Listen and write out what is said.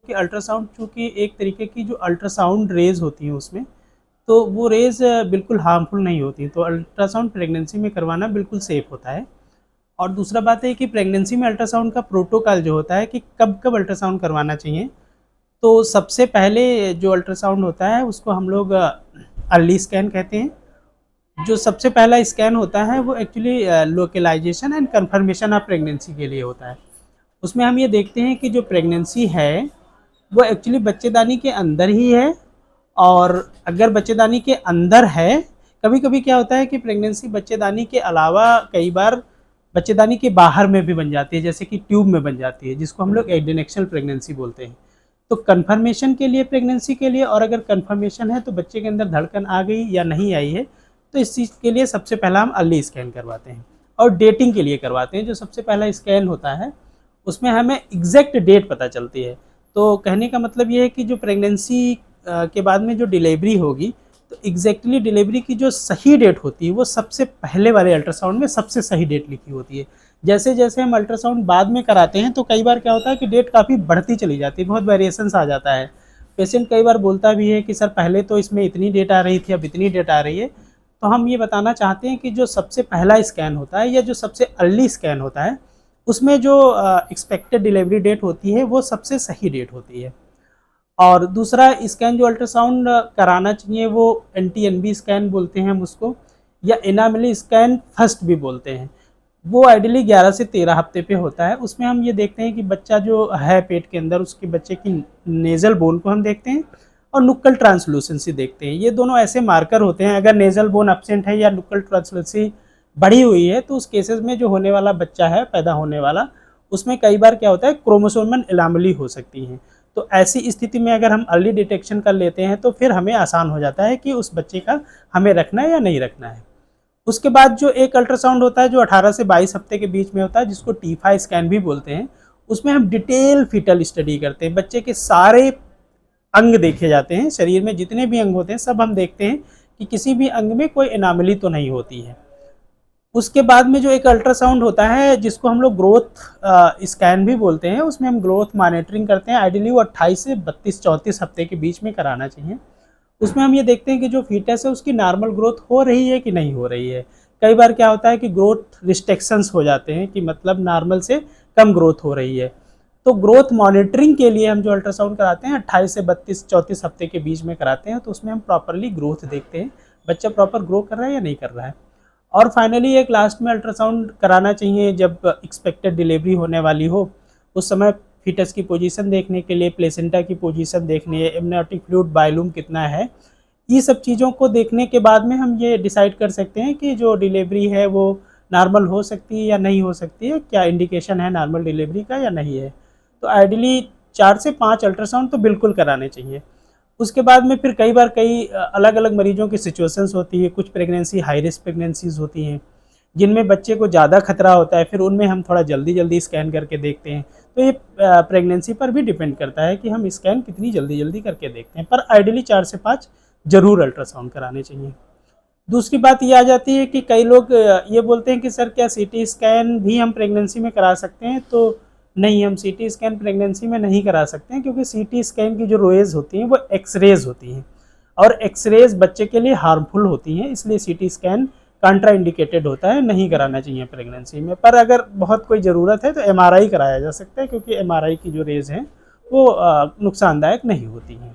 कि अल्ट्रासाउंड चूँकि एक तरीके की जो अल्ट्रासाउंड रेज़ होती हैं उसमें, तो वो रेज़ बिल्कुल हार्मफुल नहीं होती, तो अल्ट्रासाउंड प्रेगनेंसी में करवाना बिल्कुल सेफ़ होता है। और दूसरा बात है कि प्रेगनेंसी में अल्ट्रासाउंड का प्रोटोकॉल जो होता है कि कब-कब अल्ट्रासाउंड करवाना चाहिए, तो सबसे पहले जो अल्ट्रासाउंड होता है उसको हम लोग अर्ली स्कैन कहते हैं। जो सबसे पहला स्कैन होता है वो actually localization and confirmation of pregnancy के लिए होता है। उसमें हम ये देखते हैं कि जो प्रेगनेंसी है वो एक्चुअली बच्चेदानी के अंदर ही है, और अगर बच्चेदानी के अंदर है, कभी-कभी क्या होता है कि प्रेगनेंसी बच्चेदानी के अलावा कई बार बच्चेदानी के बाहर में भी बन जाती है, जैसे कि ट्यूब में बन जाती है, जिसको हम लोग एडनेक्शनल प्रेगनेंसी बोलते हैं। तो कन्फर्मेशन के लिए प्रेगनेंसी के लिए, और अगर कन्फर्मेशन है तो बच्चे के अंदर धड़कन आ गई या नहीं आई है, तो इस चीज़ के लिए सबसे पहला हम अर्ली स्कैन करवाते हैं और डेटिंग के लिए करवाते हैं। जो सबसे पहला स्कैन होता है उसमें हमें एग्जैक्ट डेट पता चलती है। तो कहने का मतलब ये है कि जो प्रेगनेंसी के बाद में जो डिलीवरी होगी, तो एग्जैक्टली डिलीवरी की जो सही डेट होती है वो सबसे पहले वाले अल्ट्रासाउंड में सबसे सही डेट लिखी होती है। जैसे जैसे हम अल्ट्रासाउंड बाद में कराते हैं तो कई बार क्या होता है कि डेट काफ़ी बढ़ती चली जाती है, बहुत वेरिएशंस आ जाता है। पेशेंट कई बार बोलता भी है कि सर पहले तो इसमें इतनी डेट आ रही थी, अब इतनी डेट आ रही है। तो हम ये बताना चाहते हैं कि जो सबसे पहला स्कैन होता है या जो सबसे अर्ली स्कैन होता है, उसमें जो एक्सपेक्टेड डिलीवरी डेट होती है वो सबसे सही डेट होती है। और दूसरा स्कैन जो अल्ट्रासाउंड कराना चाहिए वो NT-NB स्कैन बोलते हैं हम उसको, या एनामली स्कैन फर्स्ट भी बोलते हैं। वो आइडियली 11 से 13 हफ्ते पे होता है। उसमें हम ये देखते हैं कि बच्चा जो है पेट के अंदर, उसके बच्चे की नेज़ल बोन को हम देखते हैं और नुक्कल ट्रांसलूसेंसी देखते हैं। ये दोनों ऐसे मार्कर होते हैं, अगर नेज़ल बोन एब्सेंट है या नुक्कल ट्रांसलूसेंसी बढ़ी हुई है, तो उस केसेस में जो होने वाला बच्चा है, पैदा होने वाला, उसमें कई बार क्या होता है क्रोमोसोमल एनोमली हो सकती है। तो ऐसी स्थिति में अगर हम अर्ली डिटेक्शन कर लेते हैं तो फिर हमें आसान हो जाता है कि उस बच्चे का हमें रखना है या नहीं रखना है। उसके बाद जो एक अल्ट्रासाउंड होता है जो 18 से 22 हफ्ते के बीच में होता है, जिसको T5 स्कैन भी बोलते हैं। उसमें हम डिटेल फीटल स्टडी करते हैं, बच्चे के सारे अंग देखे जाते हैं, शरीर में जितने भी अंग होते हैं सब हम देखते हैं कि किसी भी अंग में कोई एनोमली तो नहीं होती है। उसके बाद में जो एक अल्ट्रासाउंड होता है जिसको हम लोग ग्रोथ स्कैन भी बोलते हैं, उसमें हम ग्रोथ मॉनिटरिंग करते हैं। आइडियली वो 28 से 32-34 हफ्ते के बीच में कराना चाहिए। उसमें हम ये देखते हैं कि जो फीटस है उसकी नॉर्मल ग्रोथ हो रही है कि नहीं हो रही है। कई बार क्या होता है कि ग्रोथ रिस्ट्रिक्शंस हो जाते हैं, कि मतलब नॉर्मल से कम ग्रोथ हो रही है। तो ग्रोथ मॉनिटरिंग के लिए हम जो अल्ट्रासाउंड कराते हैं 28 से 32-34 हफ्ते के बीच में कराते हैं, तो उसमें हम प्रॉपरली ग्रोथ देखते हैं, बच्चा प्रॉपर ग्रो कर रहा है या नहीं कर रहा है। और फाइनली एक लास्ट में अल्ट्रासाउंड कराना चाहिए जब एक्सपेक्टेड डिलीवरी होने वाली हो। उस समय फीटस की पोजीशन देखने के लिए, प्लेसेंटा की पोजीशन देखनी है, एमनियोटिक फ्लूइड बाइलूम कितना है, ये सब चीज़ों को देखने के बाद में हम ये डिसाइड कर सकते हैं कि जो डिलीवरी है वो नॉर्मल हो सकती है या नहीं हो सकती है, क्या इंडिकेशन है नॉर्मल डिलीवरी का या नहीं है। तो आइडियली 4 से 5 अल्ट्रासाउंड तो बिल्कुल कराने चाहिए। उसके बाद में फिर कई बार अलग अलग मरीजों की सिचुएशंस होती है। कुछ प्रेगनेंसी हाई रिस्क प्रेगनेंसीज होती हैं जिनमें बच्चे को ज़्यादा खतरा होता है, फिर उनमें हम थोड़ा जल्दी जल्दी स्कैन करके देखते हैं। तो ये प्रेगनेंसी पर भी डिपेंड करता है कि हम स्कैन कितनी जल्दी जल्दी करके देखते हैं, पर आइडियली 4 से 5 जरूर अल्ट्रासाउंड कराने चाहिए। दूसरी बात ये आ जाती है कि कई लोग ये बोलते हैं कि सर क्या CT स्कैन भी हम प्रेगनेंसी में करा सकते हैं, तो नहीं, हम CT स्कैन प्रेगनेंसी में नहीं करा सकते हैं, क्योंकि CT स्कैन की जो रेज होती हैं वो एक्सरेज होती हैं और एक्सरेज बच्चे के लिए हार्मफुल होती हैं, इसलिए CT स्कैन कंट्रा इंडिकेटेड होता है, नहीं कराना चाहिए प्रेगनेंसी में। पर अगर बहुत कोई ज़रूरत है तो MRI कराया जा सकता है, क्योंकि MRI की जो रेज हैं वो नुकसानदायक नहीं होती हैं।